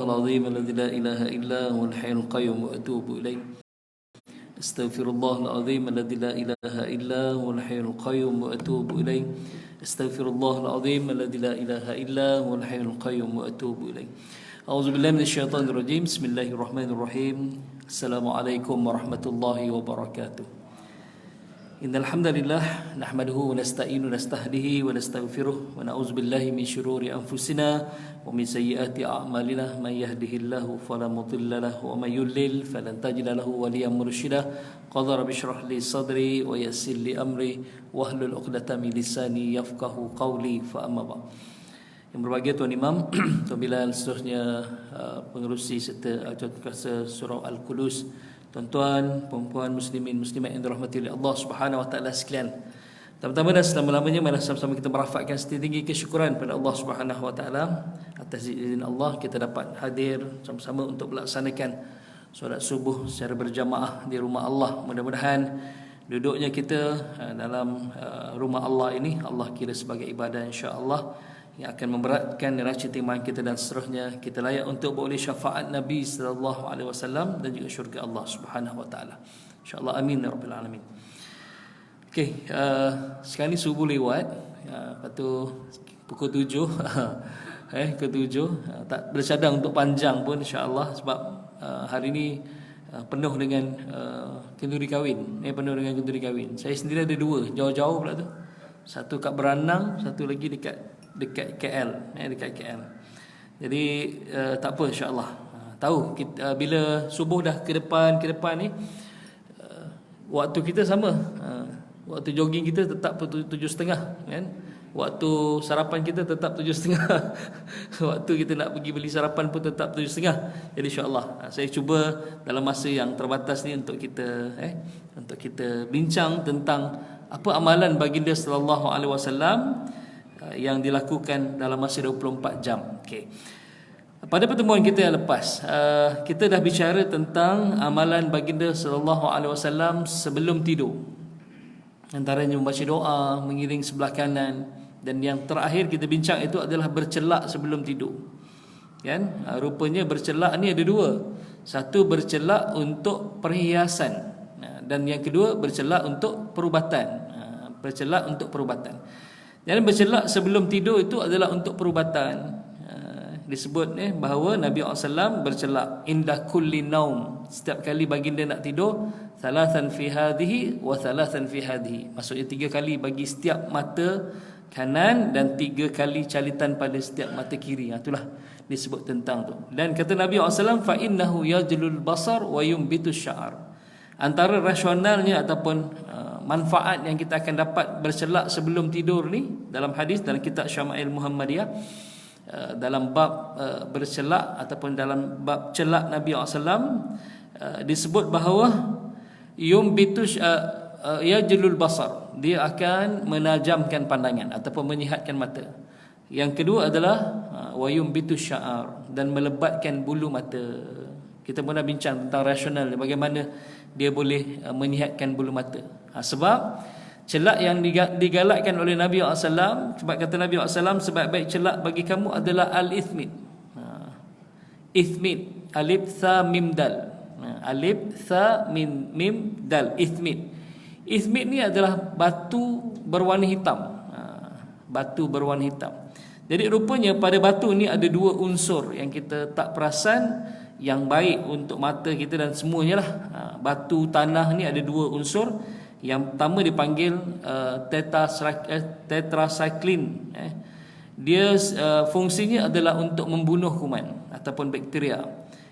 العظيم الذي لا إله إلا هو الحي القيوم وأتوب إليه أستغفر الله العظيم الذي لا إله إلا هو الحي القيوم وأتوب إليه أستغفر الله العظيم الذي لا إله إلا هو الحي القيوم وأتوب إليه أعوذ بالله من الشيطان الرجيم بسم الله الرحمن الرحيم السلام عليكم ورحمة الله وبركاته إن الحمد لله نحمده ونستعين ونستهديه ونستغفره ونعوذ بالله من شرور أنفسنا ومن سيئات أعمالنا من يهده الله فلا مضل له ومن يضلل فلن تجد له وليا مرشدا قال رب اشرح لي صدري ويسر لي أمري واحلل عقدة من لساني يفقهوا قولي فأما بعد. Yang berbahagia Tuan Imam, Tuan Bilal, seterusnya pengerusi serta kuasa surau Al-Qudus, tuan-tuan, perempuan, muslimin, muslimat yang dirahmati oleh Allah Subhanahu wa taala sekalian. Pertama dan selama-lamanya mari sama-sama kita merafatkan setinggi kesyukuran pada Allah Subhanahu wa taala atas izin Allah kita dapat hadir sama-sama untuk melaksanakan solat subuh secara berjamaah di rumah Allah. Mudah-mudahan duduknya kita dalam rumah Allah ini Allah kira sebagai ibadah insya-Allah yang akan memberatkan neraca timbangan kita dan seterusnya kita layak untuk beroleh syafaat Nabi sallallahu alaihi wasallam dan juga syurga Allah Subhanahu wa taala. Insya-Allah amin ya rabbil alamin. Okey, sekarang ni subuh lewat, lepas tu pukul 7 pukul 7 tak bercadang untuk panjang pun insya-Allah sebab hari ni penuh dengan kenduri kahwin, penuh dengan kenduri kahwin. Saya sendiri ada dua, jauh-jauh pula tu. Satu kat Beranang, satu lagi dekat KL, dekat KL. Jadi tak apa insya-Allah. Tahu kita, bila subuh dah ke depan ni waktu kita sama. Waktu jogging kita tetap 7.30 kan. Waktu sarapan kita tetap 7.30. Waktu kita nak pergi beli sarapan pun tetap 7.30. Jadi insya-Allah saya cuba dalam masa yang terbatas ni untuk kita bincang tentang apa amalan baginda sallallahu alaihi wasallam yang dilakukan dalam masa 24 jam. Okey. Pada pertemuan kita yang lepas, kita dah bicara tentang amalan baginda sallallahu alaihi wasallam sebelum tidur. Antaranya membaca doa, mengiring sebelah kanan, dan yang terakhir kita bincang itu adalah bercelak sebelum tidur. Kan? Rupanya bercelak ni ada dua. Satu bercelak untuk perhiasan, dan yang kedua bercelak untuk perubatan. Bercelak untuk perubatan. Jadi bercelak sebelum tidur itu adalah untuk perubatan. Disebut bahawa Nabi SAW bercelak indah kulli naum, setiap kali baginda nak tidur, thalathan fi hadhihi wa thalathan fi hadhihi. Maksudnya 3 kali bagi setiap mata kanan dan 3 kali calitan pada setiap mata kiri. Itulah disebut tentang tu. Dan kata Nabi SAW, fa innahu yajlul basar wa yumbitu sya'ar. Antara rasionalnya ataupun manfaat yang kita akan dapat bercelak sebelum tidur ni dalam hadis dalam kitab Syama'il Muhammadiyah, dalam bab bercelak ataupun dalam bab celak Nabi SAW, disebut bahawa yumbitu yajlul basar, dia akan menajamkan pandangan ataupun menyihatkan mata. Yang kedua adalah wa yumbitu sya'ar, dan melebatkan bulu mata. Kita pun dah bincang tentang rasional bagaimana dia boleh menyihatkan bulu mata. Sebab celak yang digalakkan oleh Nabi SAW, sebab kata Nabi SAW, sebaik-baik celak bagi kamu adalah al-ithmid. Ithmid, alif tha mim dal. Alif tha mim dal, ithmid. Ithmid ni adalah batu berwarna hitam. Batu berwarna hitam. Jadi rupanya pada batu ni ada dua unsur yang kita tak perasan, yang baik untuk mata kita dan semuanya lah. Batu tanah ni ada dua unsur. Yang pertama dipanggil tetracycline. Dia fungsinya adalah untuk membunuh kuman ataupun bakteria.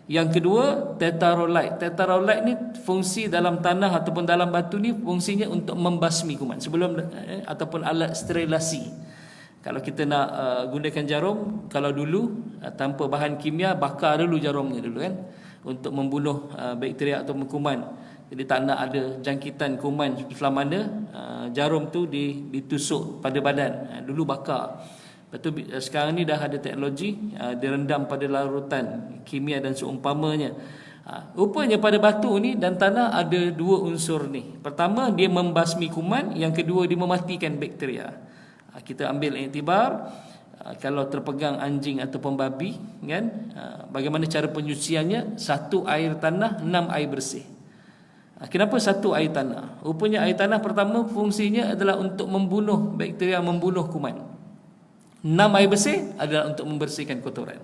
Yang kedua tetrarolite. Tetrarolite ni fungsi dalam tanah ataupun dalam batu ni fungsinya untuk membasmi kuman sebelum ataupun alat sterilasi. Kalau kita nak gunakan jarum, kalau dulu tanpa bahan kimia, bakar dulu jarumnya dulu kan, untuk membunuh bakteria atau kuman. Jadi tak nak ada jangkitan kuman sebelah mana, jarum tu ditusuk pada badan. Dulu bakar. Lepas tu sekarang ni dah ada teknologi, direndam pada larutan kimia dan seumpamanya. Rupanya pada batu ni dan tanah ada dua unsur ni. Pertama, dia membasmi kuman. Yang kedua, dia mematikan bakteria. Kita ambil iktibar kalau terpegang anjing ataupun babi, kan, bagaimana cara penyuciannya? 1 air tanah, 6 air bersih. Kenapa 1 air tanah? Rupanya air tanah pertama fungsinya adalah untuk membunuh bakteria, membunuh kuman. 6 air bersih adalah untuk membersihkan kotoran.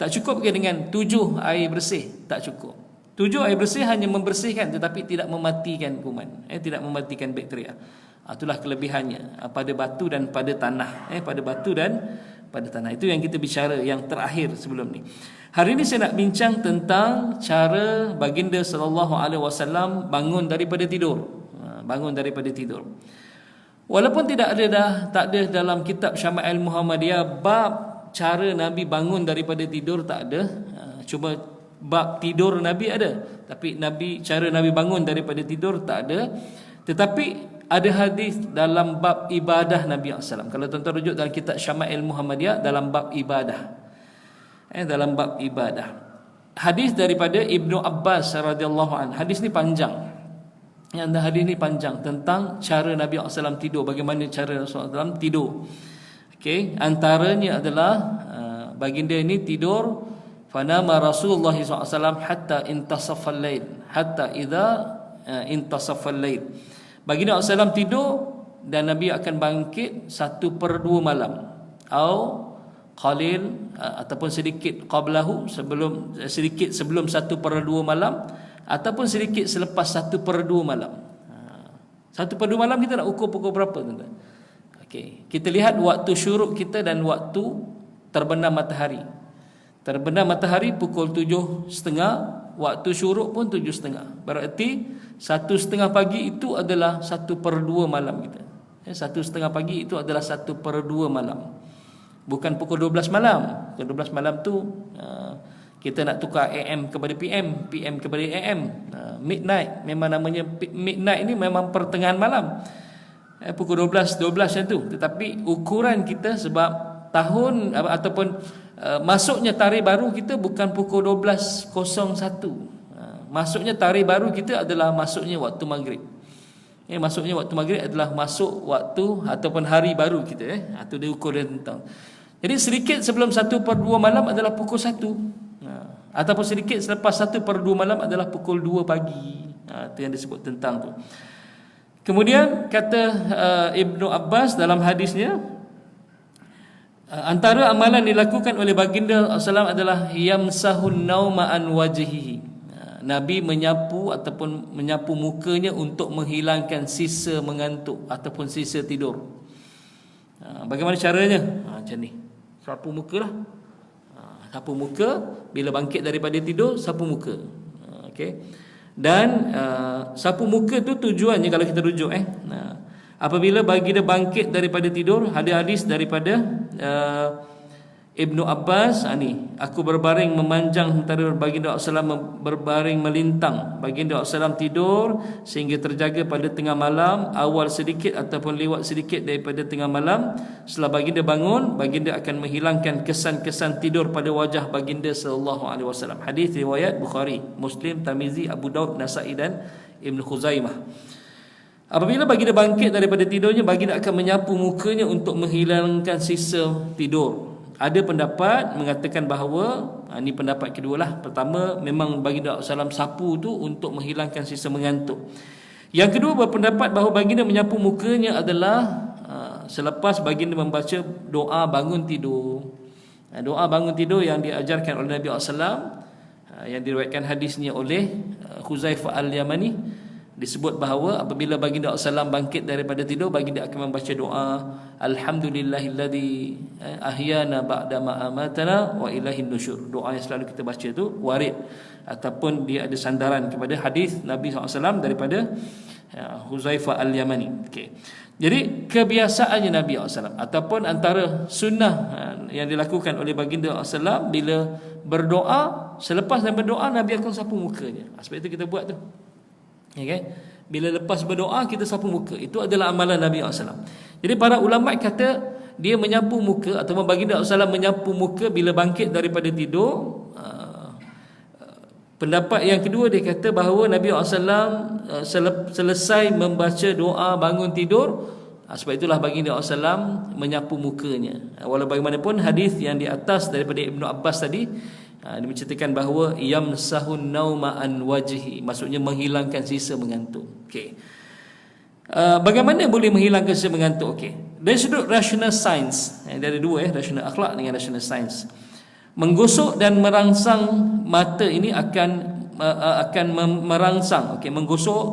Tak cukup ke dengan 7 air bersih? Tak cukup. 7 air bersih hanya membersihkan tetapi tidak mematikan kuman, tidak mematikan bakteria. Itulah kelebihannya pada batu dan pada tanah. Pada batu dan pada tanah. Itu yang kita bicara yang terakhir sebelum ni. Hari ini saya nak bincang tentang cara baginda sallallahu alaihi wasallam bangun daripada tidur. Bangun daripada tidur. Walaupun tak ada dalam kitab Syama'il Muhammadiyah bab cara Nabi bangun daripada tidur, tak ada. Cuma bab tidur Nabi ada, tapi cara Nabi bangun daripada tidur tak ada. Tetapi ada hadis dalam bab ibadah Nabi SAW. Kalau tuan-tuan rujuk dalam kitab Syama'il Muhammadiyah dalam bab ibadah, dalam bab ibadah, hadis daripada Ibnu Abbas radhiyallahu anhu. Hadis ni panjang. Yang hadis ni panjang tentang cara Nabi SAW tidur, bagaimana cara Rasulullah SAW tidur. Okey, antaranya adalah baginda ini tidur, fanama Rasulullah SAW hatta intasafal lail, hatta idza intasafal lail. Baginda SAW tidur dan Nabi akan bangkit 1/2 malam, atau qalil ataupun sedikit qablahu, sedikit sebelum 1/2 malam, ataupun sedikit selepas 1/2 malam. 1/2 malam kita nak ukur pukul berapa, tuan-tuan? Okey, kita lihat waktu syuruk kita dan waktu terbenam matahari. Terbenam matahari pukul 7.30, waktu syuruk pun 7.30. Berarti 1.30 pagi itu adalah 1/2 malam kita. 1.30 pagi itu adalah 1/2 malam. Bukan pukul 12 malam. Pukul 12 malam tu kita nak tukar AM kepada PM, PM kepada AM. Midnight, memang namanya midnight ni memang pertengahan malam. Pukul 12 macam tu. Tetapi ukuran kita sebab tahun ataupun masuknya tarikh baru kita bukan pukul 12.01. Masuknya tarikh baru kita adalah masuknya waktu maghrib. Masuknya waktu maghrib adalah masuk waktu ataupun hari baru kita. Itu dia ukur dia tentang. Jadi sedikit sebelum 1/2 malam adalah pukul 1. Ataupun sedikit selepas 1/2 malam adalah pukul 2 pagi. Itu yang disebut tentang tu. Kemudian kata Ibnu Abbas dalam hadisnya, antara amalan dilakukan oleh baginda SAW adalah yamsahun nauma an wajhihi. Nabi menyapu ataupun menyapu mukanya untuk menghilangkan sisa mengantuk ataupun sisa tidur. Bagaimana caranya? Macam ni. Sapu muka lah. Sapu muka bila bangkit daripada tidur, sapu muka. Okey. Dan sapu muka tu tujuannya kalau kita rujuk apabila baginda bangkit daripada tidur, ada hadis daripada Ibnu Abbas, aku berbaring memanjang sementara baginda SAW berbaring melintang. Baginda SAW tidur sehingga terjaga pada tengah malam, awal sedikit ataupun lewat sedikit daripada tengah malam. Setelah baginda bangun, baginda akan menghilangkan kesan-kesan tidur pada wajah baginda sallallahu alaihi wasallam. Hadis riwayat Bukhari, Muslim, Tirmizi, Abu Daud, Nasa'i dan Ibn Khuzaimah. Apabila baginda bangkit daripada tidurnya, baginda akan menyapu mukanya untuk menghilangkan sisa tidur. Ada pendapat mengatakan bahawa ini pendapat kedua lah. Pertama, memang baginda SAW sapu tu untuk menghilangkan sisa mengantuk. Yang kedua berpendapat bahawa baginda menyapu mukanya adalah selepas baginda membaca doa bangun tidur. Doa bangun tidur yang diajarkan oleh Nabi SAW, yang diriwayatkan hadisnya oleh Huzaifah Al-Yamani, disebut bahawa apabila baginda SAW bangkit daripada tidur, baginda akan membaca doa Alhamdulillahilladzi ahyana ba'da ma amatana wa ilaihin nusyur. Doa yang selalu kita baca tu warid ataupun dia ada sandaran kepada hadis Nabi SAW daripada Huzaifah Al-Yamani. Okey. Jadi kebiasaannya Nabi SAW ataupun antara sunnah yang dilakukan oleh baginda SAW, bila berdoa, selepas dan berdoa Nabi akan sapu mukanya. Sebab itu kita buat tu. Okay. Bila lepas berdoa kita sapu muka. Itu adalah amalan Nabi SAW. Jadi para ulama kata dia menyapu muka ataupun baginda SAW menyapu muka bila bangkit daripada tidur. Pendapat yang kedua dia kata bahawa Nabi SAW selesai membaca doa bangun tidur, Sebab itulah baginda SAW menyapu mukanya. Walau bagaimanapun hadis yang di atas daripada Ibnu Abbas tadi, dia menceritakan bahawa yamsahun nauma an wajhi, maksudnya menghilangkan sisa mengantuk. Okey. Bagaimana boleh menghilangkan sisa mengantuk? Okey. Dari sudut rational science, ada dua rational akhlak dengan rational science. Menggosok dan merangsang mata ini akan merangsang, menggosok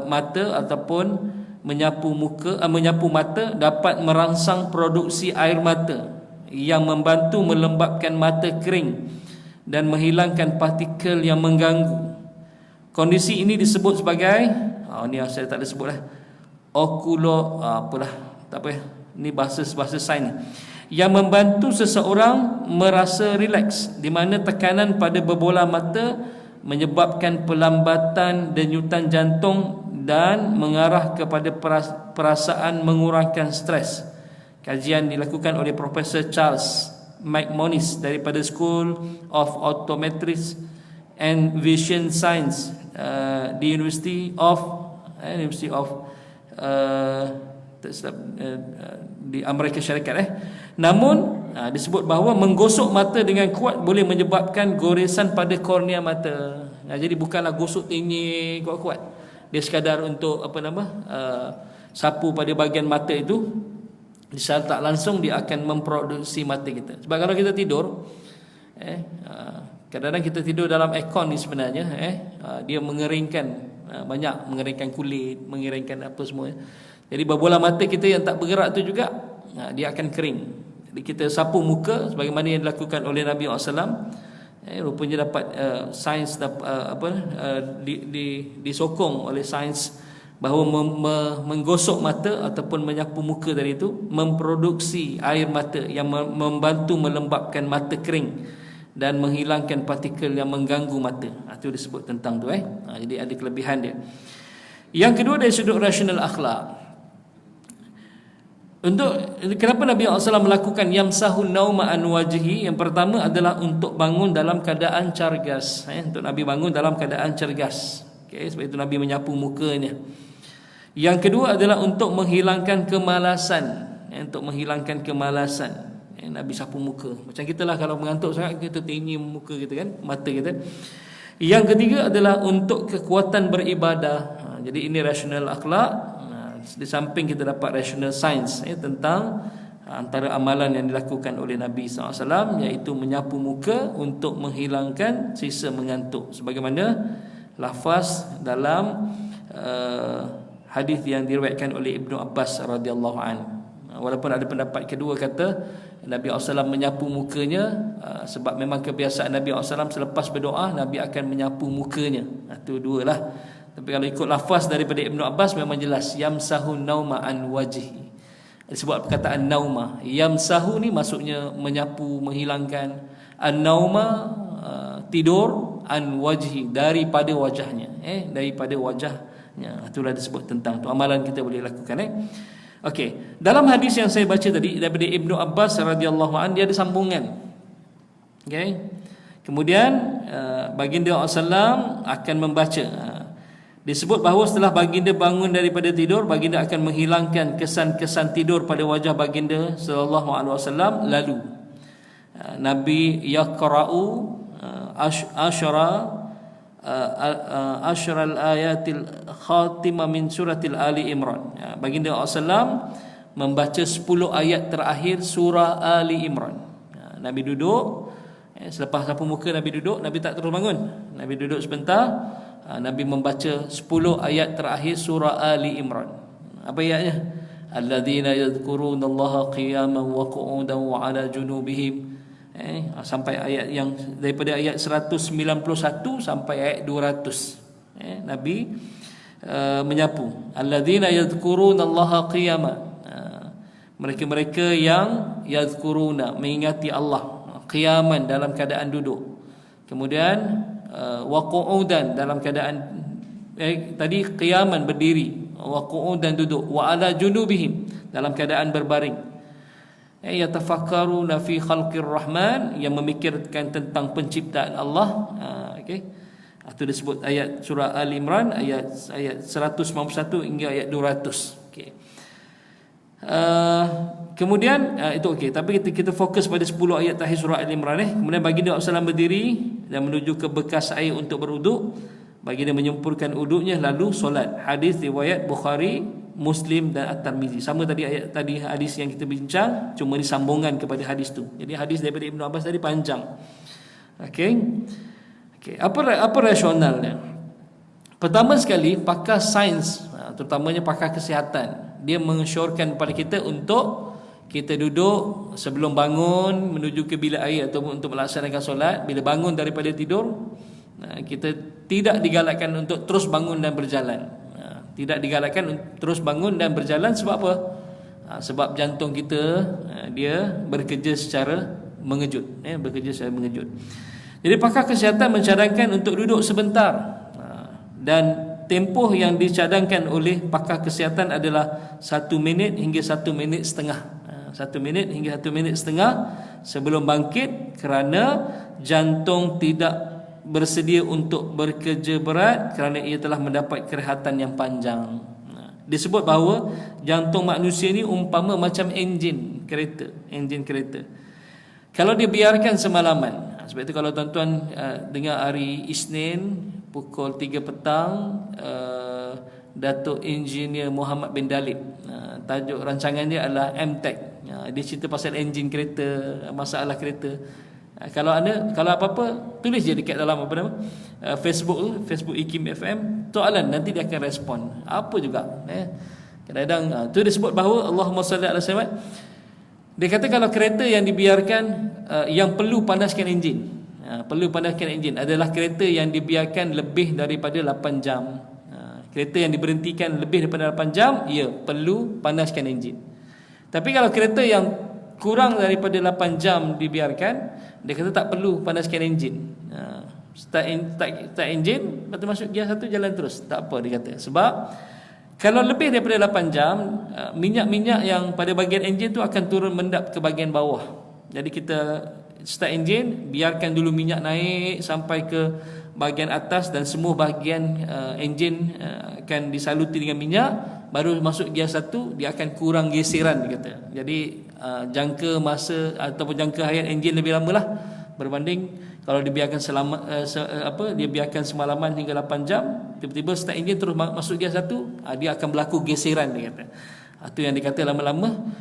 mata ataupun menyapu mata dapat merangsang produksi air mata yang membantu melembabkan mata kering dan menghilangkan partikel yang mengganggu. Kondisi ini disebut sebagai ni saya tak ada sebut lah, tak apa, ni bahasa sains yang membantu seseorang merasa rileks, di mana tekanan pada berbola mata menyebabkan pelambatan denyutan jantung dan mengarah kepada perasaan mengurangkan stres. Kajian dilakukan oleh Profesor Charles McMonnis daripada School of Optometrics and Vision Science di University of di Amerika Syarikat. Namun disebut bahawa menggosok mata dengan kuat boleh menyebabkan goresan pada kornea mata. Jadi bukanlah gosok tinggi kuat-kuat, dia sekadar untuk sapu pada bahagian mata itu, secara tak langsung dia akan memproduksi mata kita. Sebab kalau kita tidur, kadang-kadang kita tidur dalam aircon ni sebenarnya, dia mengeringkan, banyak mengeringkan kulit, mengeringkan apa semua. Jadi berbola mata kita yang tak bergerak tu juga, dia akan kering. Jadi kita sapu muka sebagaimana yang dilakukan oleh Nabi SAW. Rupanya dapat sains disokong oleh sains bahawa menggosok mata ataupun menyapu muka tadi itu memproduksi air mata yang membantu melembabkan mata kering dan menghilangkan partikel yang mengganggu mata. Itu disebut tentang tu. Jadi ada kelebihan dia. Yang kedua, dari sudut rasional akhlak, kenapa Nabi SAW melakukan yamsahun nauma an wajhi? Yang pertama adalah untuk bangun dalam keadaan cergas. Untuk Nabi bangun dalam keadaan cergas. Sebab itu Nabi menyapu mukanya. Yang kedua adalah untuk menghilangkan kemalasan. Untuk menghilangkan kemalasan, Nabi sapu muka. Macam kita lah, kalau mengantuk sangat kita tinggi muka kita kan, mata kita. Yang ketiga adalah untuk kekuatan beribadah. Jadi ini rasional akhlak. Di samping kita dapat rational science tentang antara amalan yang dilakukan oleh Nabi SAW, iaitu menyapu muka untuk menghilangkan sisa mengantuk, sebagaimana lafaz dalam hadis yang diriwayatkan oleh Ibnu Abbas radhiyallahu anhu. Walaupun ada pendapat kedua kata Nabi SAW menyapu mukanya sebab memang kebiasaan Nabi SAW selepas berdoa Nabi akan menyapu mukanya. Itu dua lah. Tapi kalau ikut lafaz daripada Ibnu Abbas memang jelas yamsahu nauma an wajhi. Sebab perkataan nauma, yamsahu ni maksudnya menyapu, menghilangkan. An-nauma tidur, an wajhi daripada wajahnya. Daripada wajahnya. Itulah disebut tentang tu. Amalan kita boleh lakukan. Okey, dalam hadis yang saya baca tadi daripada Ibnu Abbas radhiyallahu anhu, dia ada sambungan. Okey. Kemudian baginda SAW akan membaca. Disebut bahawa setelah baginda bangun daripada tidur, baginda akan menghilangkan kesan-kesan tidur pada wajah baginda sallallahu alaihi wasallam. Lalu Nabi yaqra'u ashral ayatil khatimah min suratil Ali Imran. Baginda SAW membaca 10 ayat terakhir surah Ali Imran. Nabi duduk, selepas sapu muka Nabi duduk, Nabi tak terus bangun. Nabi duduk sebentar, Nabi membaca 10 ayat terakhir surah Ali Imran. Apa ayatnya? Alladzina yadhkurunallaha qiyaman wa qu'udan wa 'ala junubihim. Sampai ayat yang daripada ayat 191 sampai ayat 200. Nabi menyapu. Alladzina yadhkurunallaha qiyaman. Mereka-mereka yang yadhkuruna, mengingati Allah, qiyaman dalam keadaan duduk. Kemudian wa qu'udan dalam keadaan tadi qiyaman berdiri, wa qu'udan duduk, wa ala junubihim dalam keadaan berbaring. Yatafakkaruna fi khalqir rahman, yang memikirkan tentang penciptaan Allah. Itu disebut ayat surah Al Imran ayat 191 hingga ayat 200. Kemudian itu okey, tapi kita fokus pada 10 ayat terakhir surah Al-Imran. Kemudian baginda SAW berdiri dan menuju ke bekas air untuk berwuduk. Baginda menyempurkan wuduknya lalu solat. Hadis riwayat Bukhari, Muslim dan At-Tirmizi. Sama tadi ayat tadi hadis yang kita bincang, cuma disambungkan kepada hadis tu. Jadi hadis daripada Ibnu Abbas tadi panjang. Okey. Apa rasionalnya? Pertama sekali, pakar sains, terutamanya pakar kesihatan, dia mengesyorkan kepada kita untuk kita duduk sebelum bangun menuju ke bilik air ataupun untuk melaksanakan solat. Bila bangun daripada tidur, kita tidak digalakkan untuk terus bangun dan berjalan. Tidak digalakkan terus bangun dan berjalan. Sebab apa? Sebab jantung kita dia bekerja secara mengejut, bekerja secara mengejut. Jadi pakar kesihatan mencadangkan untuk duduk sebentar, dan tempoh yang dicadangkan oleh pakar kesihatan adalah 1 minit hingga 1 minit setengah. 1 minit hingga 1 minit setengah sebelum bangkit, kerana jantung tidak bersedia untuk bekerja berat kerana ia telah mendapat kerehatan yang panjang. Disebut bahawa jantung manusia ni umpama macam enjin kereta. Kalau dia biarkan semalaman, sebab itu kalau tuan-tuan dengar hari Isnin pukul 3 petang, Datuk Engineer Muhammad bin Dalib, tajuk rancangan dia adalah MTech. Dia cerita pasal enjin kereta, masalah kereta. Kalau apa-apa, tulis je dekat dalam Facebook IKIM FM soalan, nanti dia akan respon. Apa juga kadang-kadang tu disebut bahawa Allahumma salli ala sayyidina. Dia kata kalau kereta yang dibiarkan yang perlu panaskan enjin, adalah kereta yang dibiarkan lebih daripada 8 jam. Kereta yang diberhentikan lebih daripada 8 jam, ia perlu panaskan enjin. Tapi kalau kereta yang kurang daripada 8 jam dibiarkan, dia kata tak perlu panaskan enjin. Start enjin, lepas tu masuk gear 1, jalan terus, tak apa dia kata. Sebab kalau lebih daripada 8 jam, minyak-minyak yang pada bahagian enjin tu akan turun mendap ke bahagian bawah. Jadi kita start enjin, biarkan dulu minyak naik sampai ke bahagian atas dan semua bahagian enjin akan disaluti dengan minyak. Baru masuk gear 1, dia akan kurang geseran dia kata. Jadi jangka masa ataupun jangka hayat enjin lebih lama lah berbanding kalau dibiarkan dia biarkan semalaman hingga 8 jam, tiba-tiba start enjin terus masuk gear 1, dia akan berlaku geseran dia kata. Itu yang dikata lama-lama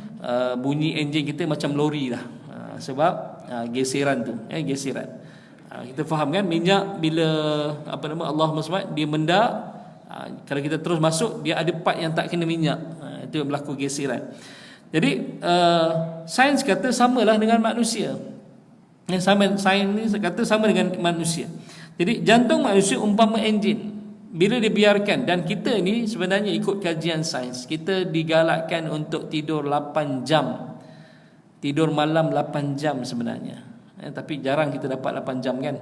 bunyi enjin kita macam lori lah, sebab geseran tu, geseran. Kita faham kan, minyak bila Allahumma salli, dia mendak, kalau kita terus masuk, dia ada part yang tak kena minyak, itu yang berlaku geseran. Jadi sains kata samalah dengan manusia. Sains ni kata sama dengan manusia. Jadi jantung manusia umpama enjin. Bila dibiarkan, dan kita ni sebenarnya ikut kajian sains, kita digalakkan untuk tidur 8 jam. Tidur malam 8 jam sebenarnya. Tapi jarang kita dapat 8 jam kan.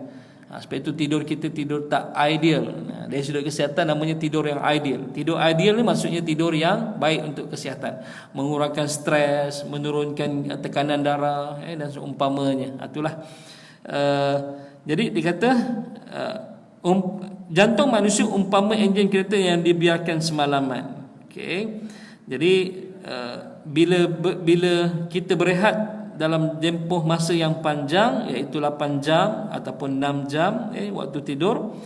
Sebab itu tidur kita tidur tak ideal. Dari sudut kesihatan namanya tidur yang ideal. Tidur ideal ni maksudnya tidur yang baik untuk kesihatan, mengurangkan stres, menurunkan tekanan darah dan seumpamanya. Itulah. Jadi dikata jantung manusia umpama enjin kereta yang dibiarkan semalaman. Okey. Jadi bila kita berehat dalam tempoh masa yang panjang, iaitu 8 jam ataupun 6 jam waktu tidur,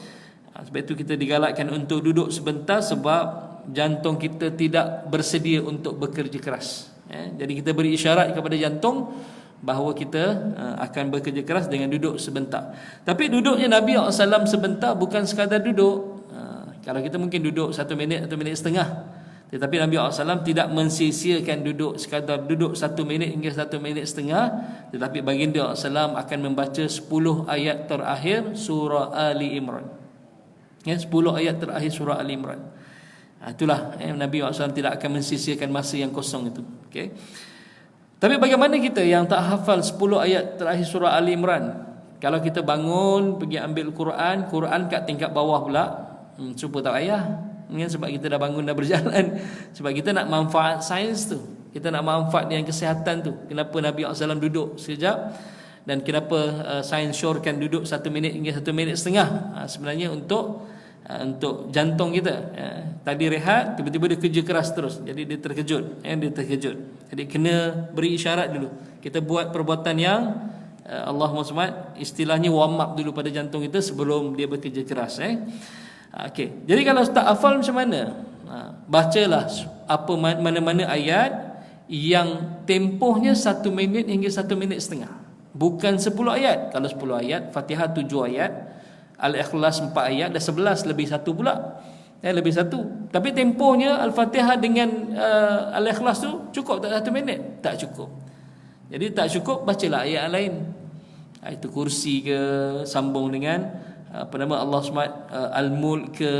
sebab itu kita digalakkan untuk duduk sebentar, sebab jantung kita tidak bersedia untuk bekerja keras. Jadi kita beri isyarat kepada jantung bahawa kita akan bekerja keras dengan duduk sebentar. Tapi duduknya Nabi SAW sebentar bukan sekadar duduk. Kalau kita mungkin duduk 1 minit atau minit setengah, tetapi Nabi SAW tidak mensia-siakan duduk sekadar duduk 1 minit hingga 1 minit setengah. Tetapi baginda SAW akan membaca 10 ayat terakhir surah Ali Imran. 10 ayat terakhir surah Ali Imran. Itulah Nabi SAW tidak akan mensia-siakan masa yang kosong itu. Okay. Tapi bagaimana kita yang tak hafal 10 ayat terakhir surah Ali Imran? Kalau kita bangun pergi ambil Quran kat tingkat bawah pula, cuba tak payah. Sebab kita dah bangun, dah berjalan. Sebab kita nak manfaat sains tu, kita nak manfaat yang kesihatan tu. Kenapa Nabi SAW duduk sekejap, dan kenapa sains syorkan duduk 1 minit hingga 1 minit setengah? Sebenarnya untuk untuk jantung kita. Tadi rehat, tiba-tiba dia kerja keras terus. Jadi dia terkejut, dia terkejut. Jadi kena beri isyarat dulu. Kita buat perbuatan yang Allahumma SWT, istilahnya warm up dulu pada jantung kita sebelum dia bekerja keras. Okey. Jadi kalau tak hafal macam mana? Bacalah mana-mana ayat yang tempohnya 1 minit hingga 1 minit setengah. Bukan 10 ayat. Kalau 10 ayat, Fatihah 7 ayat, Al-Ikhlas 4 ayat, dah 11 lebih 1 pula. Lebih 1. Tapi tempohnya Al-Fatihah dengan Al-Ikhlas tu cukup tak 1 minit? Tak cukup. Jadi tak cukup, bacalah ayat lain. Itu kursi ke, sambung dengan Allah SWT, Al-Mulk ke,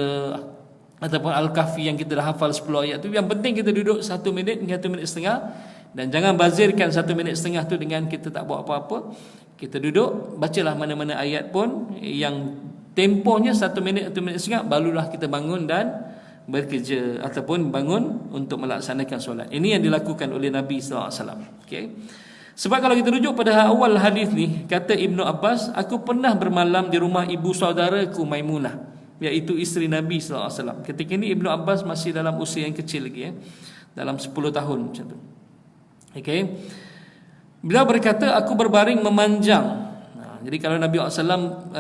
ataupun Al-Kahfi yang kita dah hafal 10 ayat tu. Yang penting kita duduk 1 minit hingga 1 minit setengah. Dan jangan bazirkan 1 minit setengah tu dengan kita tak buat apa-apa. Kita duduk, bacalah mana-mana ayat pun yang tempohnya 1 minit, 1 minit setengah, barulah kita bangun dan bekerja ataupun bangun untuk melaksanakan solat. Ini yang dilakukan oleh Nabi SAW. Okay. Sebab kalau kita rujuk pada awal hadis ni, kata Ibnu Abbas, aku pernah bermalam di rumah ibu saudaraku Maimunah, iaitu isteri Nabi SAW. Ketika ini Ibnu Abbas masih dalam usia yang kecil lagi, dalam 10 tahun macam tu. Okay. Beliau berkata, aku berbaring memanjang. Jadi kalau Nabi SAW,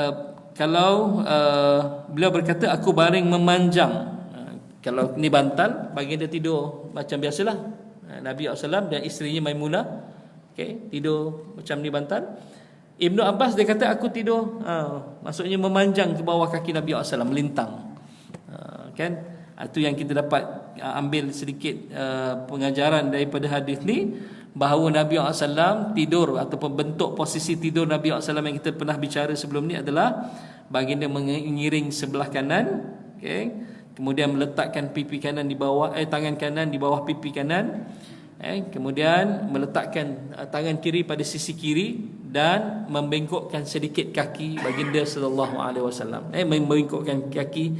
beliau berkata, aku baring memanjang. Kalau ni bantal, bagi dia tidur macam biasalah. Nabi SAW dan isterinya Maimunah, tidur macam ni bantal. Ibnu Abbas dia kata, aku tidur, maksudnya memanjang ke bawah kaki Nabi SAW, melintang. Kan? Itu yang kita dapat ambil sedikit pengajaran daripada hadis ni, bahawa Nabi SAW tidur ataupun bentuk posisi tidur Nabi SAW yang kita pernah bicara sebelum ni adalah baginda mengiring sebelah kanan, kemudian meletakkan pipi kanan di bawah, tangan kanan di bawah pipi kanan, kemudian meletakkan tangan kiri pada sisi kiri dan membengkokkan sedikit kaki baginda sallallahu alaihi wasallam, membengkokkan kaki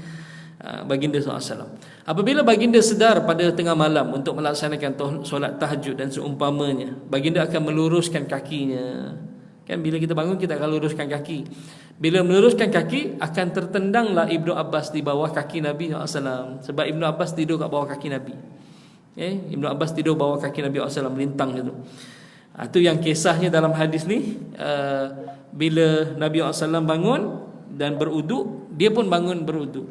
baginda SAW. Apabila baginda sedar pada tengah malam untuk melaksanakan solat tahajud dan seumpamanya, baginda akan meluruskan kakinya. Kan bila kita bangun kita akan luruskan kaki. Bila meluruskan kaki, akan tertendanglah Ibnu Abbas di bawah kaki Nabi SAW. Sebab Ibnu Abbas tidur kat bawah kaki Nabi. Ibnu Abbas tidur bawah kaki Nabi SAW, melintang itu. Itu yang kisahnya dalam hadis ni. Bila Nabi SAW bangun dan beruduk, dia pun bangun beruduk.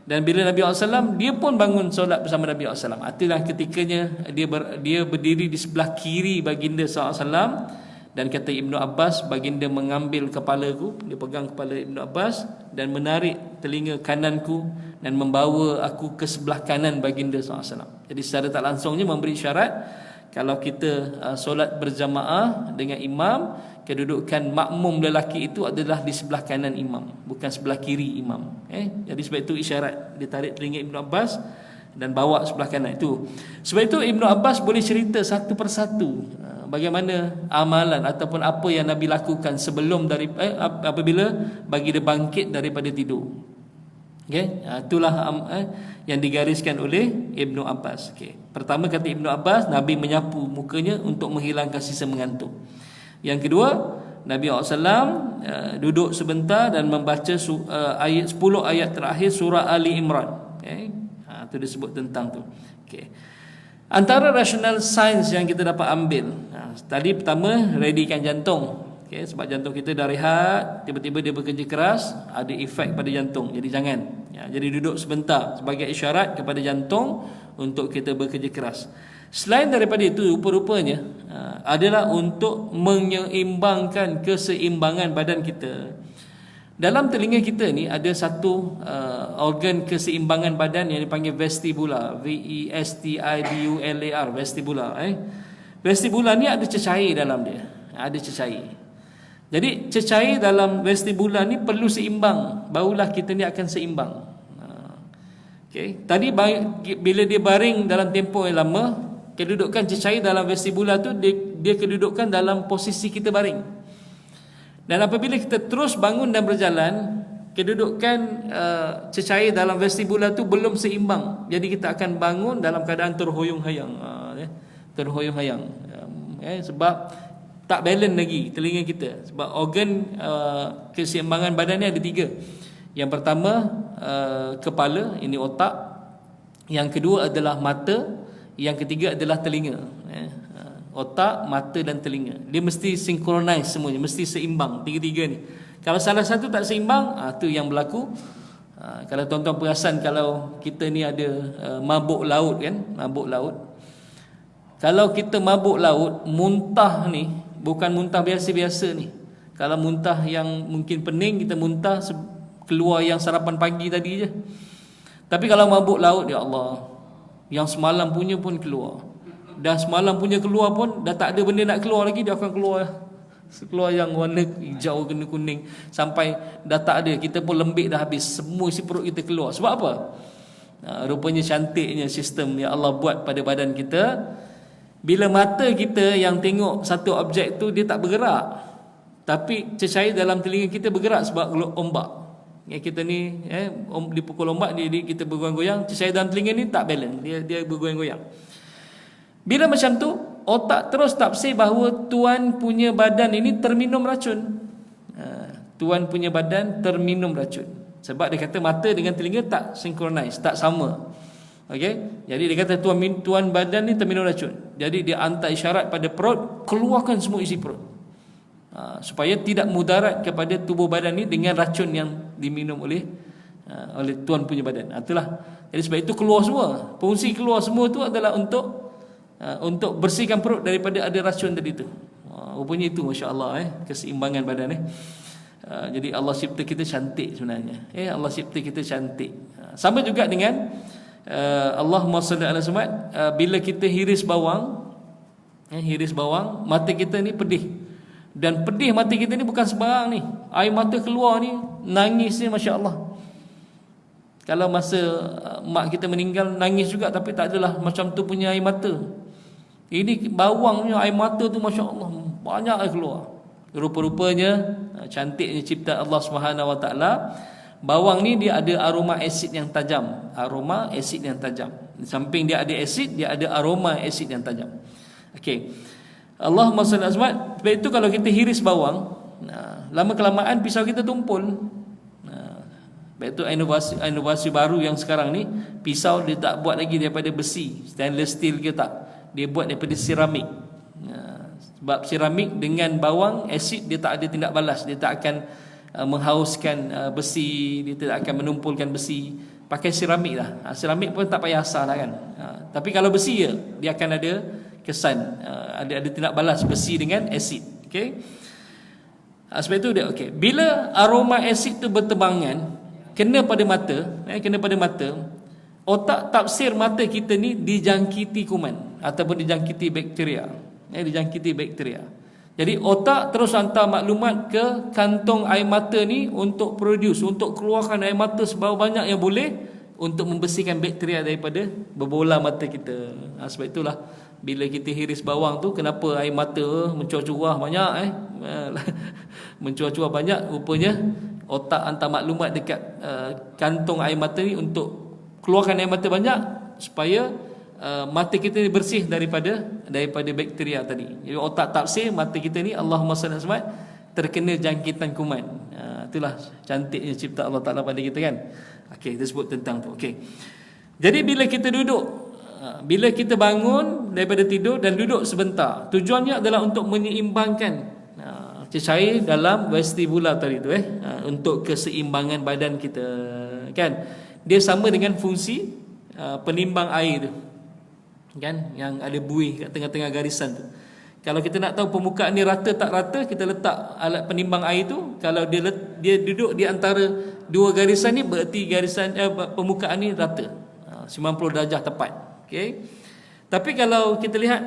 Dan bila Nabi SAW, dia pun bangun solat bersama Nabi SAW. Itulah ketikanya dia berdiri di sebelah kiri baginda SAW. Dan kata Ibnu Abbas, baginda mengambil kepalaku, dia pegang kepala Ibnu Abbas dan menarik telinga kananku dan membawa aku ke sebelah kanan baginda SAW. Jadi secara tak langsungnya memberi syarat, kalau kita solat berjamaah dengan imam, kedudukan makmum lelaki itu adalah di sebelah kanan imam, bukan sebelah kiri imam. Jadi sebab itu isyarat, dia tarik telinga Ibnu Abbas dan bawa sebelah kanan itu. Sebab itu Ibnu Abbas boleh cerita satu persatu bagaimana amalan ataupun apa yang Nabi lakukan sebelum apabila bagi dia bangkit daripada tidur. Itulah yang digariskan oleh Ibnu Abbas. Pertama kata Ibnu Abbas, Nabi menyapu mukanya untuk menghilangkan sisa mengantuk. Yang kedua, Nabi SAW duduk sebentar dan membaca 10 ayat terakhir surah Ali Imran. Itu disebut tentang tu. Antara rasional sains yang kita dapat ambil, tadi pertama, readykan jantung. Sebab jantung kita dah rehat, tiba-tiba dia bekerja keras, ada efek pada jantung. Jadi jangan. Jadi duduk sebentar sebagai isyarat kepada jantung untuk kita bekerja keras. Selain daripada itu, rupa-rupanya adalah untuk menyeimbangkan keseimbangan badan kita. Dalam telinga kita ni ada satu organ keseimbangan badan yang dipanggil vestibular, V-E-S-T-I-B-U-L-A-R, vestibular. Vestibular ni ada cecair dalam dia, ada cecair. Jadi cecair dalam vestibular ni perlu seimbang, barulah kita ni akan seimbang. Tadi bila dia baring dalam tempoh yang lama, kedudukan cecair dalam vestibular tu dia kedudukan dalam posisi kita baring. Dan apabila kita terus bangun dan berjalan, kedudukan cecair dalam vestibular tu belum seimbang. Jadi kita akan bangun dalam keadaan terhoyong-hayang. Terhoyong-hayang. Sebab tak balance lagi telinga kita. Sebab organ keseimbangan badan ni ada 3. Yang pertama kepala, ini otak. Yang kedua adalah mata. Yang ketiga adalah telinga. Otak, mata dan telinga. Dia mesti synchronize semuanya, mesti seimbang tiga-tiga ni. Kalau salah satu tak seimbang, tu yang berlaku. Kalau tuan-tuan perasan, kalau kita ni ada mabuk laut kan, mabuk laut. Kalau kita mabuk laut, muntah ni bukan muntah biasa-biasa ni. Kalau muntah yang mungkin pening, kita muntah keluar yang sarapan pagi tadi je. Tapi kalau mabuk laut, ya Allah, yang semalam punya pun keluar. Dah semalam punya keluar pun dah tak ada benda nak keluar lagi, dia akan keluar yang warna hijau kena kuning sampai dah tak ada, kita pun lembik dah habis, semua isi perut kita keluar. Sebab apa? Rupanya cantiknya sistem yang Allah buat pada badan kita. Bila mata kita yang tengok satu objek tu, dia tak bergerak, tapi cecair dalam telinga kita bergerak sebab ombak. Kita ni dipukul ombak, jadi kita bergoyang-goyang, cecair dalam telinga ni tak balance, dia bergoyang-goyang. Bila macam tu, otak terus tafsir bahawa tuan punya badan ini terminum racun. Tuan punya badan terminum racun. Sebab dia kata mata dengan telinga tak synchronize, tak sama. Okey, jadi dia kata tuan badan ni terminum racun. Jadi dia hantar isyarat pada perut, keluarkan semua isi perut. Supaya tidak mudarat kepada tubuh badan ni dengan racun yang diminum oleh tuan punya badan. Itulah. Jadi sebab itu keluar semua. Fungsi keluar semua tu adalah untuk bersihkan perut daripada ada racun tadi tu. Rupanya itu, masya-Allah, keseimbangan badan. Jadi Allah cipta kita cantik sebenarnya. Allah cipta kita cantik. Sama juga dengan Allahumma salli ala Muhammad, bila kita hiris bawang, mata kita ni pedih. Dan pedih mata kita ni bukan sembarang ni. Air mata keluar ni, nangis ni, masya-Allah. Kalau masa mak kita meninggal, nangis juga, tapi tak adalah macam tu punya air mata. Ini bawangnya air mata tu, masya-Allah, banyak air keluar. Rupa-rupanya cantiknya cipta Allah Subhanahu Wa Taala. Bawang ni dia ada aroma asid yang tajam. Aroma asid yang tajam. Di samping dia ada asid, dia ada aroma asid yang tajam. Okey. Allahumma salli alaihi wasallam. Sebab itu kalau kita hiris bawang, lama kelamaan pisau kita tumpul. Sebab itu inovasi baru yang sekarang ni, pisau dia tak buat lagi daripada besi, stainless steel ke tak. Dia buat daripada seramik. Sebab seramik dengan bawang asid dia tak ada tindak balas, dia tak akan menghauskan besi, dia tidak akan menumpulkan besi. Pakai seramik lah. Seramik pun tak payah asal lah kan. Tapi kalau besi dia akan ada kesan, ada tindak balas besi dengan asid. Okey. Sebab itu dia okey. Bila aroma asid tu bertebangan kena pada mata, otak tafsir mata kita ni dijangkiti kuman ataupun dijangkiti bakteria. Jadi otak terus hantar maklumat ke kantong air mata ni untuk keluarkan air mata seberapa banyak yang boleh untuk membersihkan bakteria daripada berbola mata kita. Sebab itulah bila kita hiris bawang tu, kenapa air mata mencuah-cuah banyak mencuah-cuah banyak, rupanya otak hantar maklumat dekat kantong air mata ni untuk keluarkan air mata banyak supaya mata kita ni bersih daripada bakteria tadi. Jadi otak tafsir mata kita ni, Allahumma salli alaihi wasallam, terkena jangkitan kuman. Itulah cantiknya cipta Allah Taala pada kita kan. Okey, kita sebut tentang tu. Okey. Jadi bila kita duduk, bila kita bangun daripada tidur dan duduk sebentar, tujuannya adalah untuk menyeimbangkan cecair dalam vestibular tadi tu, untuk keseimbangan badan kita kan. Dia sama dengan fungsi penimbang air tu kan, yang ada buih kat tengah-tengah garisan tu. Kalau kita nak tahu permukaan ni rata tak rata, kita letak alat penimbang air tu. Kalau dia duduk di antara dua garisan ni, berarti garisan permukaan ni rata, 90 darjah tepat. Okey. Tapi kalau kita lihat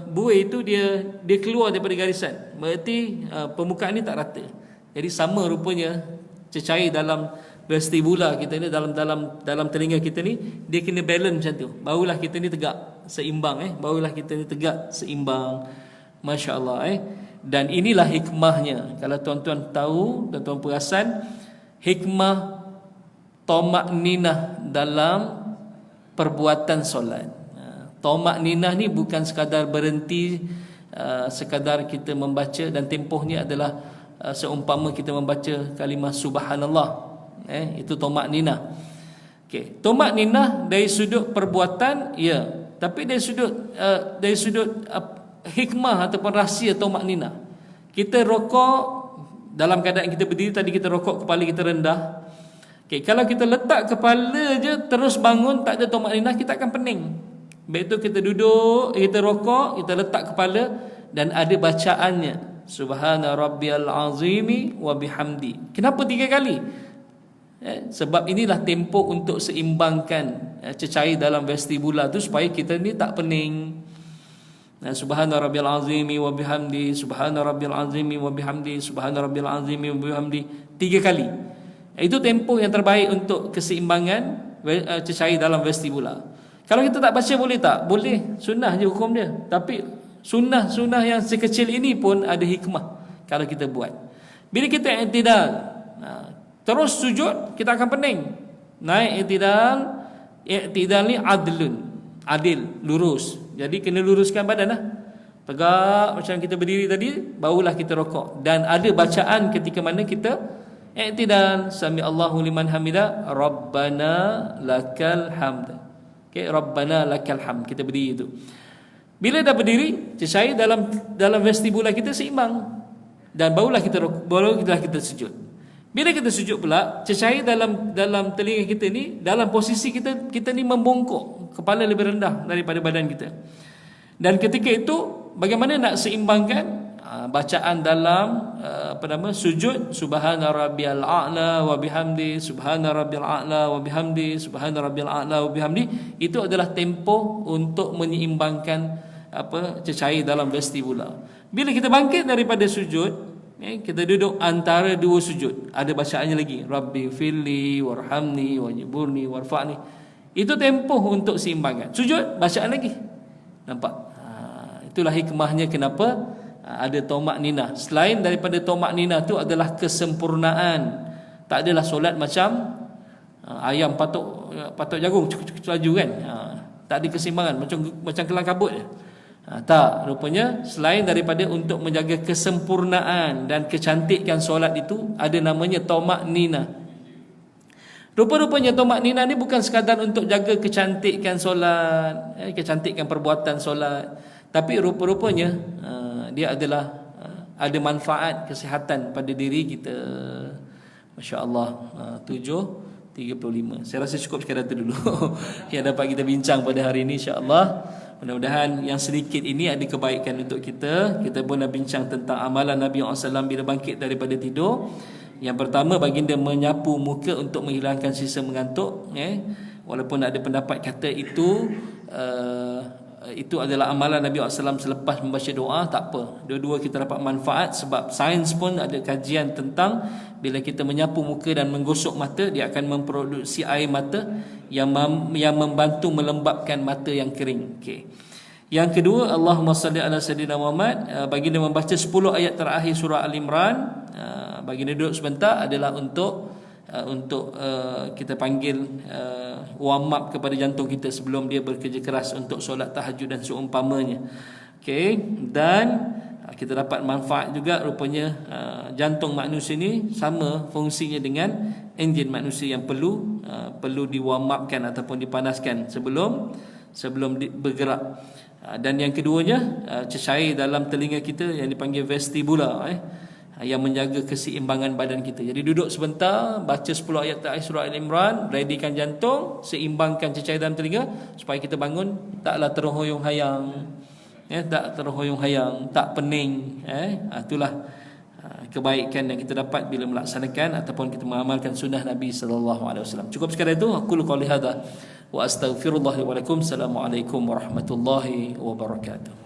buih itu dia keluar daripada garisan, berarti permukaan ni tak rata. Jadi sama rupanya cecair dalam vestibular kita ni, dalam telinga kita ni, dia kena balance macam tu. Barulah kita ni tegak seimbang, barulah kita ni tegak seimbang. Masya-Allah. Dan inilah hikmahnya. Kalau tuan-tuan tahu dan tuan perasan, hikmah tamak-ninah dalam perbuatan solat. Tamak-ninah ni bukan sekadar berhenti, sekadar kita membaca, dan tempohnya adalah seumpama kita membaca kalimah subhanallah. Itu tomak ninah. Okey, tomak ninah dari sudut perbuatan, ya, tapi dari sudut hikmah ataupun rahsia tomak ninah. Kita rokok dalam keadaan kita berdiri, tadi kita rokok kepala kita rendah. Okey, kalau kita letak kepala je terus bangun, tak ada tomak ninah, kita akan pening. Baik itu kita duduk, kita rokok, kita letak kepala dan ada bacaannya. Subhana rabbiyal azimi wa bihamdi. Kenapa 3 kali? Sebab inilah tempoh untuk seimbangkan cecair dalam vestibula tu supaya kita ni tak pening. Subhana rabbiyal azimi wa bihamdi, subhana rabbiyal azimi wa bihamdi, subhana rabbiyal azimi wa bihamdi 3 kali. Itu tempoh yang terbaik untuk keseimbangan cecair dalam vestibula. Kalau kita tak baca boleh tak? Boleh, sunnah je hukum dia. Tapi sunnah yang sekecil ini pun ada hikmah kalau kita buat. Bila kita i'tidal, terus sujud, kita akan pening. Naik i'tidal ni adil, lurus. Jadi kena luruskan badan lah. Tegak macam kita berdiri tadi, barulah kita rokok. Dan ada bacaan ketika mana kita i'tidal, sami Allahu liman hamida, rabbana lakal hamd. Okay, Rabbana lakal hamd. Kita berdiri itu. Bila dah berdiri, cecair dalam vestibula kita seimbang. Dan barulah kita sujud. Bila kita sujud pula, cecair dalam telinga kita ni, dalam posisi kita ni membongkok, kepala lebih rendah daripada badan kita. Dan ketika itu, bagaimana nak seimbangkan bacaan dalam sujud, subhana rabbiyal a'la wa bihamdi, subhana rabbiyal a'la wa bihamdi, subhana rabbiyal a'la wa bihamdi. Itu adalah tempoh untuk menyeimbangkan cecair dalam vestibula. Bila kita bangkit daripada sujud, kita duduk antara 2 sujud, ada bacaannya lagi, rabbi firli warhamni wajburni warfa'ni. Itu tempoh untuk seimbangan. Sujud, bacaan lagi. Nampak? Itulah hikmahnya kenapa ada tomak ninah. Selain daripada tomak ninah tu adalah kesempurnaan. Tak adalah solat macam ayam patok jagung cuk laju kan. Tak ada keseimbangan macam kelang kabut je. Tak, rupanya selain daripada untuk menjaga kesempurnaan dan kecantikan solat itu, ada namanya tomak ninah. Rupa-rupanya tomak ninah ni bukan sekadar untuk jaga kecantikan solat, kecantikan perbuatan solat, tapi rupa-rupanya dia adalah ada manfaat kesihatan pada diri kita. Masya-Allah. 7:35. Saya rasa cukup sekadar itu dulu yang dapat kita bincang pada hari ini, insya-Allah. Mudah-mudahan yang sedikit ini ada kebaikan untuk kita. Kita pun dah bincang tentang amalan Nabi SAW bila bangkit daripada tidur. Yang pertama, baginda menyapu muka untuk menghilangkan sisa mengantuk. Walaupun ada pendapat kata itu adalah amalan Nabi SAW selepas membaca doa, tak apa. Dua-dua kita dapat manfaat, sebab sains pun ada kajian tentang bila kita menyapu muka dan menggosok mata, dia akan memproduksi air mata yang membantu melembabkan mata yang kering. Okey. Yang kedua, Allahumma salli ala sayyidina Muhammad. Baginda membaca 10 ayat terakhir surah Al-Imran. Baginda duduk sebentar adalah untuk kita panggil warm up kepada jantung kita sebelum dia bekerja keras untuk solat tahajud dan seumpamanya. Okey, dan kita dapat manfaat juga, rupanya jantung manusia ni sama fungsinya dengan enjin manusia yang perlu di warm upkan ataupun dipanaskan sebelum bergerak. Dan yang keduanya, cecair dalam telinga kita yang dipanggil vestibula, yang menjaga keseimbangan badan kita. Jadi duduk sebentar, baca 10 ayat terakhir surah Al-Imran, readykan jantung, seimbangkan cecair dalam telinga supaya kita bangun taklah terhoyong-hayang, tak terhoyong-hayang, tak pening. Itulah kebaikan yang kita dapat bila melaksanakan ataupun kita mengamalkan sunnah Nabi sallallahu alaihi wasallam. Cukup sekadar itu. Aku qouli hadza wa astaghfirullah li wa lakum. Assalamualaikum warahmatullahi wabarakatuh.